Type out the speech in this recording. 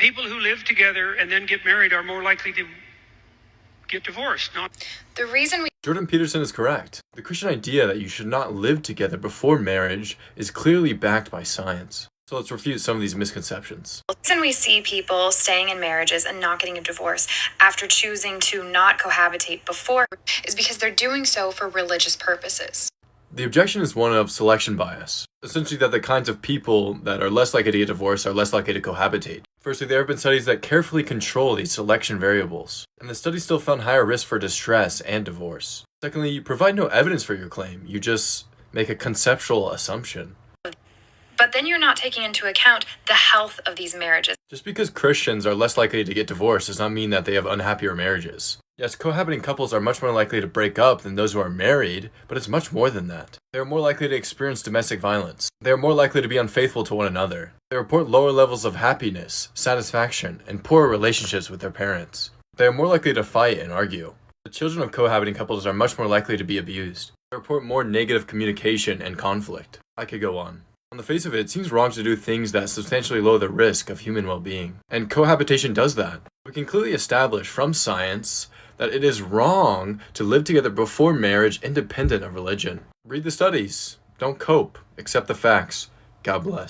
People who live together and then get married are more likely to get divorced. The reason Jordan Peterson is correct. The Christian idea that you should not live together before marriage is clearly backed by science. So let's refute some of these misconceptions. The reason we see people staying in marriages and not getting a divorce after choosing to not cohabitate before is because they're doing so for religious purposes. The objection is one of selection bias, essentially that the kinds of people that are less likely to get divorced are less likely to cohabitate. Firstly, there have been studies that carefully control these selection variables, and the studies still found higher risk for distress and divorce. Secondly, you provide no evidence for your claim, you just make a conceptual assumption. But then you're not taking into account the health of these marriages. Just because Christians are less likely to get divorced does not mean that they have unhappier marriages. Yes, cohabiting couples are much more likely to break up than those who are married, but it's much more than that. They are more likely to experience domestic violence. They are more likely to be unfaithful to one another. They report lower levels of happiness, satisfaction, and poorer relationships with their parents. They are more likely to fight and argue. The children of cohabiting couples are much more likely to be abused. They report more negative communication and conflict. I could go on. On the face of it seems wrong to do things that substantially lower the risk of human well-being. And cohabitation does that. We can clearly establish from science that it is wrong to live together before marriage independent of religion. Read the studies. Don't cope. Accept the facts. God bless.